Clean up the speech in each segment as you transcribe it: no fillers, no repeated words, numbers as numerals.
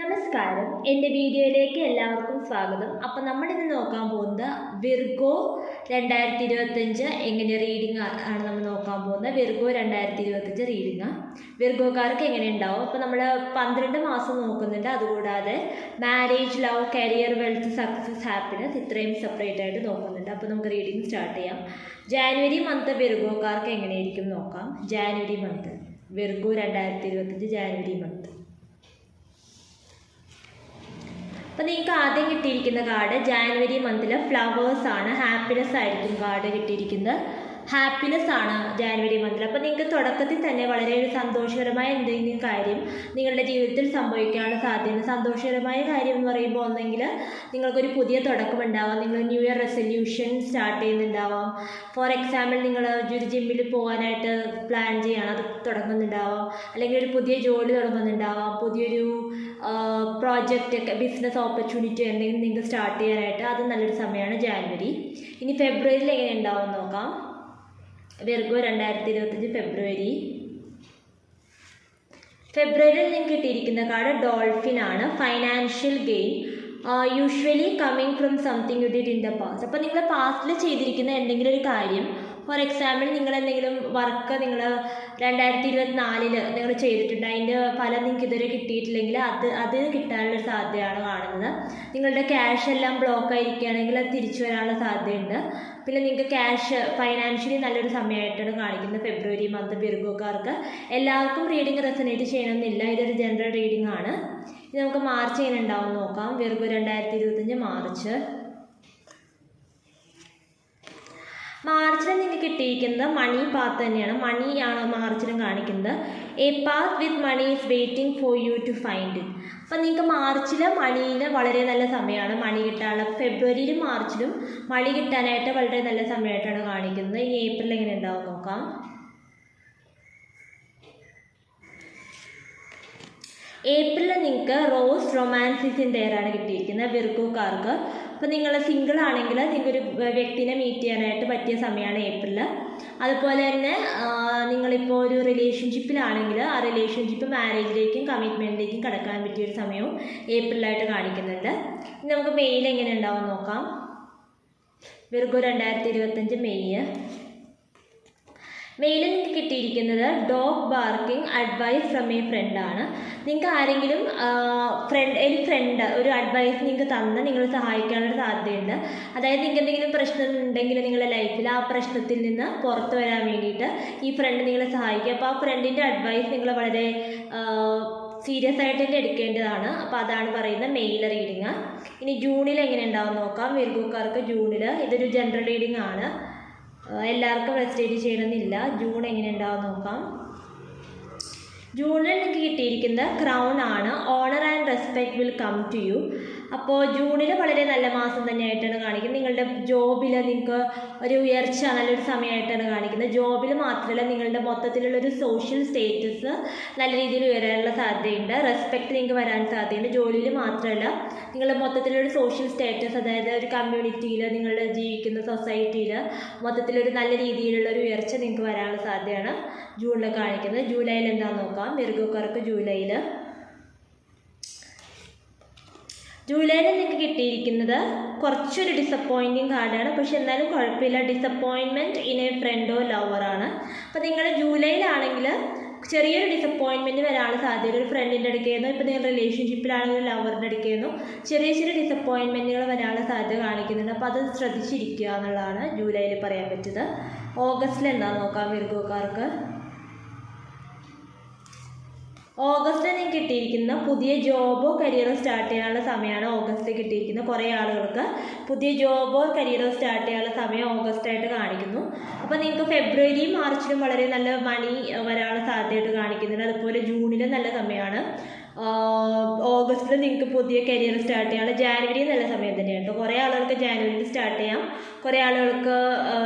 നമസ്കാരം, എൻ്റെ വീഡിയോയിലേക്ക് എല്ലാവർക്കും സ്വാഗതം. അപ്പം നമ്മളിന്ന് നോക്കാൻ പോകുന്നത് വിർഗോ 2025 എങ്ങനെ റീഡിംഗ് ആണ് നമ്മൾ നോക്കാൻ പോകുന്നത്. വിർഗോ 2025 റീഡിംഗ് വിർഗോക്കാർക്ക് എങ്ങനെ ഉണ്ടാവും. അപ്പോൾ നമ്മൾ 12 മാസം നോക്കുന്നുണ്ട്. അതുകൂടാതെ marriage, love, career, wealth, success, happiness ഇത്രയും സെപ്പറേറ്റ് ആയിട്ട് നോക്കുന്നുണ്ട്. അപ്പോൾ നമുക്ക് റീഡിംഗ് സ്റ്റാർട്ട് ചെയ്യാം. ജാനുവരി മന്ത് വിർഗോക്കാർക്ക് എങ്ങനെയായിരിക്കും നോക്കാം. January month Virgo 2025 January month. അപ്പോൾ നിങ്ങൾക്ക് ആദ്യം കിട്ടിയിരിക്കുന്ന കാർഡ് ജാനുവരി മന്തിലെ ഫ്ലവേഴ്സ് ആണ്. ഹാപ്പിനെസ് ആയിരിക്കും കാർഡ് കിട്ടിയിരിക്കുന്നത്. ഹാപ്പിനെസ് ആണ് ജാനുവരി മന്തിൽ. അപ്പോൾ നിങ്ങൾക്ക് തുടക്കത്തിൽ തന്നെ വളരെ ഒരു സന്തോഷകരമായ എന്തെങ്കിലും കാര്യം നിങ്ങളുടെ ജീവിതത്തിൽ സംഭവിക്കാനുള്ള സാധ്യത. സന്തോഷകരമായ കാര്യം എന്ന് പറയുമ്പോൾ ഒന്നെങ്കിൽ നിങ്ങൾക്കൊരു പുതിയ തുടക്കം ഉണ്ടാവാം. നിങ്ങൾ ന്യൂ ഇയർ റെസൊല്യൂഷൻ സ്റ്റാർട്ട് ചെയ്യുന്നുണ്ടാവാം. ഫോർ എക്സാമ്പിൾ നിങ്ങൾ ഒരു ജിമ്മിൽ പോകാനായിട്ട് പ്ലാൻ ചെയ്യണം, അത് തുടങ്ങുന്നുണ്ടാവാം. അല്ലെങ്കിൽ ഒരു പുതിയ ജോലി തുടങ്ങുന്നുണ്ടാവാം. പുതിയൊരു പ്രോജക്റ്റ്, ബിസിനസ് ഓപ്പർച്യൂണിറ്റി എന്തെങ്കിലും നിങ്ങൾക്ക് സ്റ്റാർട്ട് ചെയ്യാനായിട്ട് അത് നല്ലൊരു സമയമാണ് ജാനുവരി. ഇനി ഫെബ്രുവരിയിൽ എങ്ങനെ ഉണ്ടാവും നോക്കാം. വിർഗോ 2025 ഫെബ്രുവരിയിൽ നിങ്ങൾക്ക് കിട്ടിയിരിക്കുന്ന കാർഡ് ഡോൾഫിൻ ആണ്. Financial gain usually coming from something you did in the past. അപ്പോൾ നിങ്ങൾ പാസ്റ്റിൽ ചെയ്തിരിക്കുന്ന എന്തെങ്കിലും ഒരു കാര്യം, ഫോർ എക്സാമ്പിൾ നിങ്ങൾ എന്തെങ്കിലും വർക്ക് നിങ്ങൾ 2024 നിങ്ങൾ ചെയ്തിട്ടുണ്ട്, അതിൻ്റെ ഫലം നിങ്ങൾക്ക് ഇതുവരെ കിട്ടിയിട്ടില്ലെങ്കിൽ അത് കിട്ടാനുള്ള സാധ്യതയാണ് കാണുന്നത്. നിങ്ങളുടെ ക്യാഷ് എല്ലാം ബ്ലോക്ക് ആയിരിക്കുകയാണെങ്കിൽ അത് തിരിച്ചു വരാനുള്ള സാധ്യതയുണ്ട്. പിന്നെ നിങ്ങൾക്ക് ക്യാഷ് ഫൈനാൻഷ്യലി നല്ലൊരു സമയമായിട്ടാണ് കാണിക്കുന്നത് ഫെബ്രുവരി മന്ത് വിർഗോക്കാർക്ക്. എല്ലാവർക്കും റീഡിംഗ് റെസനേറ്റ് ചെയ്യണമെന്നില്ല, ഇതൊരു ജനറൽ റീഡിംഗ് ആണ്. ഇത് നമുക്ക് മാർച്ച് എങ്ങനെ ഉണ്ടാവും നോക്കാം. വിർഗോ 2025 മാർച്ചിൽ നിങ്ങൾക്ക് കിട്ടിയിരിക്കുന്നത് മണി പാത്ത് തന്നെയാണ്. മണിയാണ് മാർച്ചിലും കാണിക്കുന്നത്. A path with money is waiting for you to find it. അപ്പം നിങ്ങൾക്ക് മാർച്ചിൽ മണിയിൽ വളരെ നല്ല സമയമാണ് മണി കിട്ടാനുള്ള. ഫെബ്രുവരിയിലും മാർച്ചിലും മണി കിട്ടാനായിട്ട് വളരെ നല്ല സമയമായിട്ടാണ് കാണിക്കുന്നത്. ഇനി ഏപ്രിൽ എങ്ങനെ ഉണ്ടാവും നോക്കാം. ഏപ്രിലിൽ നിങ്ങൾക്ക് റോസ് റൊമാൻസിസിൻ്റെ ആണ് കിട്ടിയിരിക്കുന്നത് വിർഗോക്കാർക്ക്. അപ്പോൾ നിങ്ങൾ സിംഗിൾ ആണെങ്കിൽ നിങ്ങൾക്കൊരു വ്യക്തിനെ മീറ്റ് ചെയ്യാനായിട്ട് പറ്റിയ സമയമാണ് ഏപ്രിൽ. അതുപോലെ തന്നെ നിങ്ങളിപ്പോൾ ഒരു റിലേഷൻഷിപ്പിലാണെങ്കിൽ ആ റിലേഷൻഷിപ്പ് മാരേജിലേക്കും കമ്മിറ്റ്മെൻറ്റിലേക്കും കടക്കാൻ പറ്റിയൊരു സമയവും ഏപ്രിലായിട്ട് കാണിക്കുന്നുണ്ട്. ഇനി നമുക്ക് മെയിൽ എങ്ങനെ ഉണ്ടാവും നോക്കാം. വിർഗോ 2025 മെയിലിൽ നിങ്ങൾക്ക് കിട്ടിയിരിക്കുന്നത് dog barking advice from a friend ആണ്. നിങ്ങൾക്ക് ആരെങ്കിലും ഫ്രണ്ട് ഒരു അഡ്വൈസ് നിങ്ങൾക്ക് തന്ന് നിങ്ങൾ സഹായിക്കാനുള്ള സാധ്യതയുണ്ട്. അതായത് നിങ്ങൾക്ക് എന്തെങ്കിലും പ്രശ്നം ഉണ്ടെങ്കിൽ നിങ്ങളുടെ ലൈഫിൽ ആ പ്രശ്നത്തിൽ നിന്ന് പുറത്തു വരാൻ വേണ്ടിയിട്ട് ഈ ഫ്രണ്ട് നിങ്ങളെ സഹായിക്കുക. അപ്പോൾ ആ ഫ്രണ്ടിൻ്റെ അഡ്വൈസ് നിങ്ങൾ വളരെ സീരിയസ് ആയിട്ട് തന്നെ എടുക്കേണ്ടതാണ്. അപ്പോൾ അതാണ് പറയുന്നത് മെയിൽ റീഡിങ്. ഇനി ജൂണിൽ എങ്ങനെ ഉണ്ടാവും നോക്കാം. വിർഗോക്കാർക്ക് ജൂണിൽ ഇതൊരു ജനറൽ റീഡിങ് ആണ്, എല്ലാവർക്കും റെസിഡേറ്റ് ചെയ്യണമെന്നില്ല. ജൂൺ എങ്ങനെ ഉണ്ടാവും നോക്കാം. ജൂണിൽ നിങ്ങൾക്ക് കിട്ടിയിരിക്കുന്ന ക്രൗൺ ആണ്. Honour and respect will come to you. അപ്പോൾ ജൂണിൽ വളരെ നല്ല മാസം തന്നെയായിട്ടാണ് കാണിക്കുന്നത്. നിങ്ങളുടെ ജോബിൽ നിങ്ങൾക്ക് ഒരു ഉയർച്ച നല്ലൊരു സമയമായിട്ടാണ് കാണിക്കുന്നത്. ജോബിൽ മാത്രമല്ല നിങ്ങളുടെ മൊത്തത്തിലുള്ളൊരു സോഷ്യൽ സ്റ്റേറ്റസ് നല്ല രീതിയിൽ ഉയരാനുള്ള സാധ്യതയുണ്ട്. റെസ്പെക്റ്റ് നിങ്ങൾക്ക് വരാൻ സാധ്യതയുണ്ട്. ജോലിയിൽ മാത്രമല്ല നിങ്ങളുടെ മൊത്തത്തിലൊരു സോഷ്യൽ സ്റ്റേറ്റസ്, അതായത് ഒരു കമ്മ്യൂണിറ്റിയിൽ നിങ്ങളുടെ ജീവിക്കുന്ന സൊസൈറ്റിയിൽ മൊത്തത്തിലൊരു നല്ല രീതിയിലുള്ളൊരു ഉയർച്ച നിങ്ങൾക്ക് വരാനുള്ള സാധ്യതയാണ് ജൂണിൽ കാണിക്കുന്നത്. ജൂലൈയിൽ എന്താണെന്ന് നോക്കാം. വിർഗോക്കാർക്ക് ജൂലൈയിൽ നിങ്ങൾക്ക് കിട്ടിയിരിക്കുന്നത് കുറച്ചൊരു ഡിസപ്പോയിൻറ്റിങ് കാർഡാണ്. പക്ഷെ എന്നാലും കുഴപ്പമില്ല. ഡിസപ്പോയിൻമെൻറ്റ് ഇൻ എ ഫ്രണ്ടോ ലവറാണ്. അപ്പോൾ നിങ്ങൾ ജൂലൈയിലാണെങ്കിൽ ചെറിയൊരു ഡിസപ്പോയിൻമെൻറ്റ് വരാനുള്ള സാധ്യത ഒരു ഫ്രണ്ടിൻ്റെ അടുക്കുകയെന്നോ, ഇപ്പോൾ നിങ്ങൾ റിലേഷൻഷിപ്പിലാണെങ്കിൽ ലവറിൻ്റെ അടുക്കുകയെന്നോ ചെറിയ ഡിസപ്പോയിൻമെൻറ്റുകൾ വരാനുള്ള സാധ്യത കാണിക്കുന്നുണ്ട്. അപ്പോൾ അത് ശ്രദ്ധിച്ചിരിക്കുക എന്നുള്ളതാണ് ജൂലൈയിൽ പറയാൻ പറ്റുന്നത്. ഓഗസ്റ്റിൽ എന്താണെന്ന് നോക്കാം. വിർഗോക്കാർക്ക് ഓഗസ്റ്റിൽ നിങ്ങൾക്ക് കിട്ടിയിരിക്കുന്ന പുതിയ ജോബോ കരിയറോ സ്റ്റാർട്ട് ചെയ്യാനുള്ള സമയമാണ് ഓഗസ്റ്റിൽ കിട്ടിയിരിക്കുന്നത്. കുറേ ആളുകൾക്ക് പുതിയ ജോബോ കരിയറോ സ്റ്റാർട്ട് ചെയ്യാനുള്ള സമയം ഓഗസ്റ്റായിട്ട് കാണിക്കുന്നു. അപ്പോൾ നിങ്ങൾക്ക് ഫെബ്രുവരിയും മാർച്ചിലും വളരെ നല്ല മണി വരാനുള്ള സാധ്യതയായിട്ട് കാണിക്കുന്നുണ്ട്. അതുപോലെ ജൂണിലും നല്ല സമയമാണ്. ഓഗസ്റ്റിൽ നിങ്ങൾക്ക് പുതിയ കരിയർ സ്റ്റാർട്ട് ചെയ്യാനുള്ള. ജാനുവരി നല്ല സമയം തന്നെയാണ്. കുറേ ആളുകൾക്ക് ജാനുവരിയിൽ സ്റ്റാർട്ട് ചെയ്യാം, കുറേ ആളുകൾക്ക്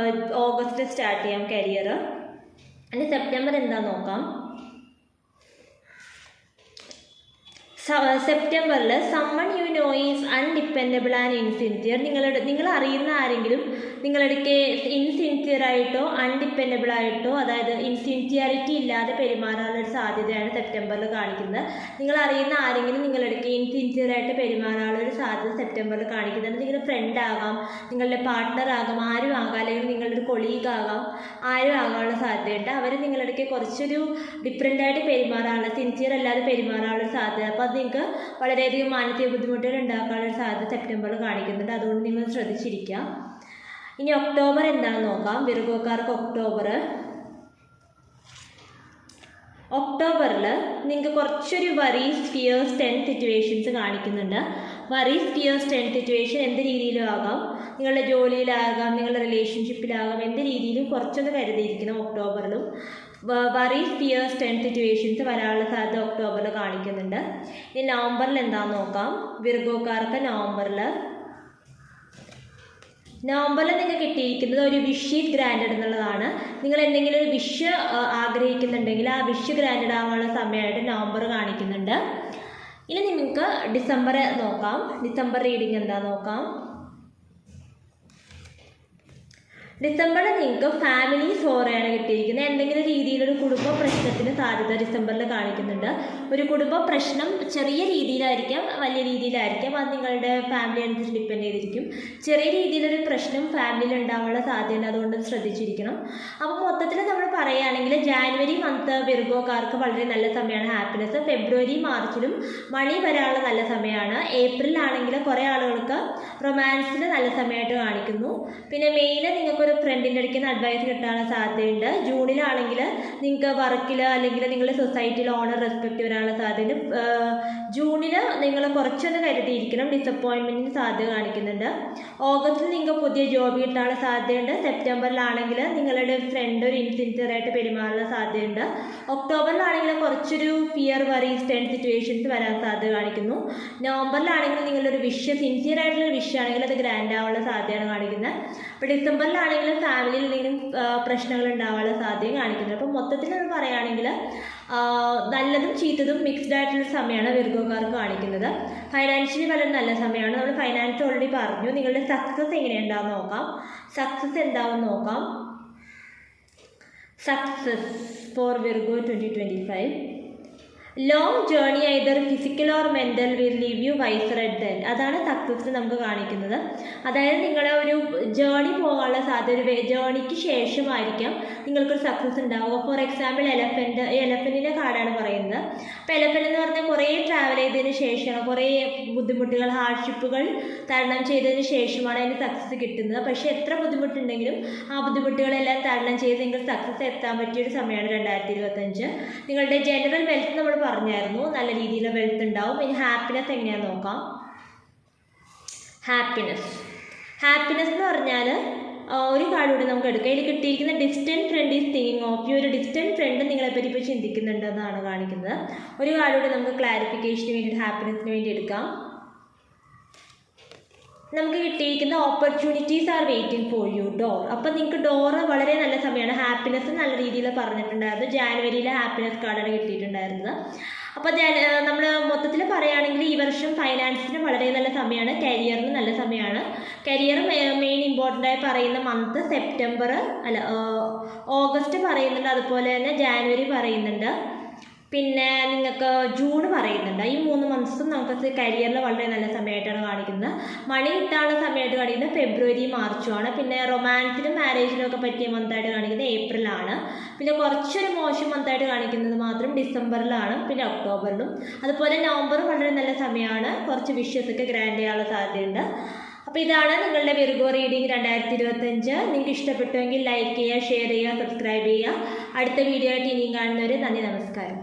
ഓഗസ്റ്റിൽ സ്റ്റാർട്ട് ചെയ്യാം കരിയർ. ഇനി സെപ്റ്റംബർ എന്താണെന്ന് നോക്കാം. സെപ്റ്റംബറിൽ someone you know is undependable and insincere. നിങ്ങൾ അറിയുന്ന ആരെങ്കിലും നിങ്ങളടുക്ക് ഇൻസിൻസിയർ ആയിട്ടോ അൺഡിപ്പെൻഡബിൾ ആയിട്ടോ, അതായത് ഇൻസിൻസിയറിറ്റി ഇല്ലാതെ പെരുമാറാനുള്ള ഒരു സാധ്യതയാണ് സെപ്റ്റംബറിൽ കാണിക്കുന്നത്. നിങ്ങൾ അറിയുന്ന ആരെങ്കിലും നിങ്ങളടുക്ക് സിൻസിയറായിട്ട് പെരുമാറാനുള്ള ഒരു സാധ്യത സെപ്റ്റംബറിൽ കാണിക്കുന്നുണ്ട്. നിങ്ങളുടെ ഫ്രണ്ട് ആകാം, നിങ്ങളുടെ പാർട്ട്ണർ ആകാം, ആരും ആകാം, അല്ലെങ്കിൽ നിങ്ങളുടെ ഒരു കൊളീഗ് ആകാം, ആരും ആകാനുള്ള സാധ്യതയുണ്ട്. അവർ നിങ്ങളിടയ്ക്ക് കുറച്ചൊരു ഡിഫറെൻ്റായിട്ട് പെരുമാറാനുള്ള, സിൻസിയർ അല്ലാതെ പെരുമാറാനുള്ള സാധ്യത. അപ്പോൾ അത് നിങ്ങൾക്ക് വളരെയധികം മാനസിക ബുദ്ധിമുട്ടുകൾ ഉണ്ടാക്കാനുള്ള സാധ്യത സെപ്റ്റംബറിൽ കാണിക്കുന്നുണ്ട്. അതുകൊണ്ട് നിങ്ങൾ ശ്രദ്ധിച്ചിരിക്കുക. ഇനി ഒക്ടോബർ എന്താണെന്ന് നോക്കാം. വിർഗോക്കാർക്ക് ഒക്ടോബറിൽ നിങ്ങൾക്ക് കുറച്ചൊരു വറീസ്, ഫിയേഴ്സ്, ടെൻസ് സിറ്റുവേഷൻസ് കാണിക്കുന്നുണ്ട്. വറീസ്, ഫിയേഴ്സ്, ടെൻസ് സിറ്റുവേഷൻ എന്ത് രീതിയിലും ആകാം, നിങ്ങളുടെ ജോലിയിലാകാം, നിങ്ങളുടെ റിലേഷൻഷിപ്പിലാകാം, എന്ത് രീതിയിലും കുറച്ചൊന്ന് കരുതിയിരിക്കണം ഒക്ടോബറിലും. വറീസ്, ഫിയേഴ്സ്, ടെൻസ് സിറ്റുവേഷൻസ് വരാനുള്ള സാധ്യത ഒക്ടോബറിൽ കാണിക്കുന്നുണ്ട്. ഇനി നവംബറിൽ എന്താണെന്ന് നോക്കാം. വിർഗോക്കാർക്ക് നവംബറിൽ നിങ്ങൾക്ക് കിട്ടിയിരിക്കുന്നത് ഒരു വിഷ് ഈസ് ഗ്രാൻഡഡ് എന്നുള്ളതാണ്. നിങ്ങൾ എന്തെങ്കിലും ഒരു വിഷ് ആഗ്രഹിക്കുന്നുണ്ടെങ്കിൽ ആ വിഷ് ഗ്രാൻഡഡ് ആവാനുള്ള സമയമായിട്ട് നവംബർ കാണിക്കുന്നുണ്ട്. ഇനി നിങ്ങൾക്ക് ഡിസംബർ നോക്കാം. ഡിസംബർ റീഡിങ് എന്താണെന്ന് നോക്കാം. ഡിസംബറിൽ നിങ്ങൾക്ക് ഫാമിലി സോറയാണ് കിട്ടിയിരിക്കുന്നത്. എന്തെങ്കിലും രീതിയിലൊരു കുടുംബ പ്രശ്നത്തിന് സാധ്യത ഡിസംബറിൽ കാണിക്കുന്നുണ്ട്. ഒരു കുടുംബ പ്രശ്നം ചെറിയ രീതിയിലായിരിക്കാം, വലിയ രീതിയിലായിരിക്കാം, അത് നിങ്ങളുടെ ഫാമിലി അനുസരിച്ച് ഡിപ്പെൻഡ് ചെയ്തിരിക്കും. ചെറിയ രീതിയിലൊരു പ്രശ്നം ഫാമിലിയിൽ ഉണ്ടാവാനുള്ള സാധ്യതയുണ്ട്, അതുകൊണ്ട് ശ്രദ്ധിച്ചിരിക്കണം. അപ്പോൾ മൊത്തത്തിൽ നമ്മൾ പറയുകയാണെങ്കിൽ ജാനുവരി മന്ത് വിർഗോക്കാർക്ക് വളരെ നല്ല സമയമാണ് ഹാപ്പിനെസ്. ഫെബ്രുവരി മാർച്ചിലും മണി വരാനുള്ള നല്ല സമയമാണ്. ഏപ്രിലാണെങ്കിൽ കുറേ ആളുകൾക്ക് റൊമാൻസിൽ നല്ല സമയമായിട്ട് കാണിക്കുന്നു. പിന്നെ മെയ്യിൽ നിങ്ങൾക്ക് ഒരു ഫ്രണ്ടിൻ്റെ അടുക്കൽ നിന്ന് അഡ്വൈസ് കിട്ടാനുള്ള സാധ്യതയുണ്ട്. ജൂണിലാണെങ്കിൽ നിങ്ങൾക്ക് വർക്കിൽ അല്ലെങ്കിൽ നിങ്ങളുടെ സൊസൈറ്റിയിൽ ഓണർ റെസ്പെക്റ്റ് വരാനുള്ള സാധ്യതയുണ്ട്. ജൂണിൽ നിങ്ങൾ കുറച്ചൊന്ന് കരുതിയിരിക്കണം, ഡിസപ്പോയിൻമെൻറ്റിന് സാധ്യത കാണിക്കുന്നുണ്ട്. ഓഗസ്റ്റിൽ നിങ്ങൾക്ക് പുതിയ ജോബ് കിട്ടാനുള്ള സാധ്യതയുണ്ട്. സെപ്റ്റംബറിലാണെങ്കിൽ നിങ്ങളുടെ ഫ്രണ്ട് ഒരു ഇൻസിൻസിയറായിട്ട് പെരുമാറാനുള്ള സാധ്യതയുണ്ട്. ഒക്ടോബറിലാണെങ്കിൽ കുറച്ചൊരു ഫിയർ, വറീസ്, ടെൻസ് സിറ്റുവേഷൻസ് വരാൻ സാധ്യത കാണിക്കുന്നു. നവംബറിലാണെങ്കിൽ നിങ്ങളൊരു സിൻസിയർ ആയിട്ടുള്ള ആണെങ്കിൽ അത് ഗ്രാൻഡ് ആവാനുള്ള സാധ്യതയാണ് കാണിക്കുന്നത്. അപ്പോൾ ഡിസംബറിലാണെങ്കിൽ ഫാമിലിയിൽ എന്തെങ്കിലും പ്രശ്നങ്ങൾ ഉണ്ടാവാനുള്ള സാധ്യത കാണിക്കുന്നത്. അപ്പോൾ മൊത്തത്തിൽ നമ്മൾ പറയുകയാണെങ്കിൽ നല്ലതും ചീത്തതും മിക്സ്ഡ് ആയിട്ടുള്ള സമയമാണ് വിർഗോക്കാർക്ക് കാണിക്കുന്നത്. ഫൈനാൻഷ്യലി വളരെ നല്ല സമയമാണ്. നമ്മൾ ഫൈനാൻസ് ഓൾറെഡി പറഞ്ഞു. നിങ്ങളുടെ സക്സസ് എങ്ങനെയുണ്ടാവും നോക്കാം. സക്സസ് എന്താവും നോക്കാം. Success for Virgo 2025. Long journey either physical or mental will leave you wiser at the end. അതാണ് സക്സസ്സിൽ നമുക്ക് കാണിക്കുന്നത്. അതായത് നിങ്ങളെ ഒരു ജേർണി പോകാനുള്ള സാധ്യത, ഒരു ജേർണിക്ക് ശേഷമായിരിക്കാം നിങ്ങൾക്കൊരു സക്സസ് ഉണ്ടാവുക. ഫോർ എക്സാമ്പിൾ എലഫൻറ്റിൻ്റെ കാർഡാണ് പറയുന്നത്. അപ്പോൾ എലഫൻറ്റ് എന്ന് പറഞ്ഞാൽ കുറേ ട്രാവൽ ചെയ്തതിന് ശേഷമാണ്, കുറേ ബുദ്ധിമുട്ടുകൾ, ഹാർഡ്ഷിപ്പുകൾ തരണം ചെയ്തതിന് ശേഷമാണ് അതിന് സക്സസ് കിട്ടുന്നത്. പക്ഷേ എത്ര ബുദ്ധിമുട്ടുണ്ടെങ്കിലും ആ ബുദ്ധിമുട്ടുകളെല്ലാം തരണം ചെയ്ത് നിങ്ങൾക്ക് സക്സസ് എത്താൻ പറ്റിയൊരു സമയമാണ് 2025. നിങ്ങളുടെ ജനറൽ വെൽത്ത് നമ്മൾ പറഞ്ഞായിരുന്നു, നല്ല രീതിയിൽ വെൽത്ത് ഉണ്ടാവും. ഇനി ഹാപ്പിനെസ് എങ്ങനെയാണെന്ന് നോക്കാം. ഹാപ്പിനെസ് എന്ന് പറഞ്ഞാൽ ഒരു കാർഡ് കൂടി നമുക്ക് എടുക്കാം. ഇതിൽ കിട്ടിയിരിക്കുന്ന distant friend is thinking of you. ഒരു ഡിസ്റ്റൻറ്റ് ഫ്രണ്ട് നിങ്ങളെപ്പറ്റി ഇപ്പോൾ ചിന്തിക്കുന്നുണ്ടെന്നാണ് കാണിക്കുന്നത്. ഒരു കാർഡ് കൂടി നമുക്ക് ക്ലാരിഫിക്കേഷന് വേണ്ടിയിട്ട്, ഹാപ്പിനെസ്സിന് വേണ്ടി എടുക്കാം. നമുക്ക് കിട്ടിയിരിക്കുന്ന opportunities are waiting for U, door. അപ്പോൾ നിങ്ങൾക്ക് ഡോറ് വളരെ നല്ല സമയമാണ്. ഹാപ്പിനെസ് നല്ല രീതിയിൽ പറഞ്ഞിട്ടുണ്ടായിരുന്നു. ജാനുവരിയിലെ ഹാപ്പിനെസ് കാർഡാണ് കിട്ടിയിട്ടുണ്ടായിരുന്നത്. അപ്പോൾ നമ്മൾ മൊത്തത്തിൽ പറയുകയാണെങ്കിൽ ഈ വർഷം ഫൈനാൻസിന് വളരെ നല്ല സമയമാണ്. കരിയറിന് നല്ല സമയമാണ്. കരിയർ മെയിൻ ഇമ്പോർട്ടൻ്റായി പറയുന്ന മന്ത് ഓഗസ്റ്റ് പറയുന്നുണ്ട്, അതുപോലെ തന്നെ ജാനുവരി പറയുന്നുണ്ട്, പിന്നെ നിങ്ങൾക്ക് ജൂൺ പറയുന്നുണ്ട്. ഈ 3 മന്ത്സും നമുക്ക് കരിയറിൽ വളരെ നല്ല സമയമായിട്ടാണ് കാണിക്കുന്നത്. മണി കിട്ടാനുള്ള സമയമായിട്ട് കാണിക്കുന്നത് ഫെബ്രുവരി മാർച്ചുമാണ്. പിന്നെ റൊമാൻസിനും മാരേജിനും ഒക്കെ പറ്റിയ മന്തായിട്ട് കാണിക്കുന്നത് ഏപ്രിലാണ്. പിന്നെ കുറച്ചൊരു മോശം മന്തായിട്ട് കാണിക്കുന്നത് മാത്രം ഡിസംബറിലാണ്, പിന്നെ ഒക്ടോബറിലും. അതുപോലെ നവംബർ വളരെ നല്ല സമയമാണ്. കുറച്ച് വിഷസൊക്കെ ഗ്രാൻഡ് ചെയ്യാനുള്ള സാധ്യതയുണ്ട്. അപ്പോൾ ഇതാണ് നിങ്ങളുടെ വിർഗോ റീഡിംഗ് 2025. നിങ്ങൾക്ക് ഇഷ്ടപ്പെട്ടുവെങ്കിൽ ലൈക്ക് ചെയ്യുക, ഷെയർ ചെയ്യുക, സബ്സ്ക്രൈബ് ചെയ്യുക. അടുത്ത വീഡിയോ ആയിട്ട് ഇനിയും കാണുന്നവരെ നന്ദി, നമസ്കാരം.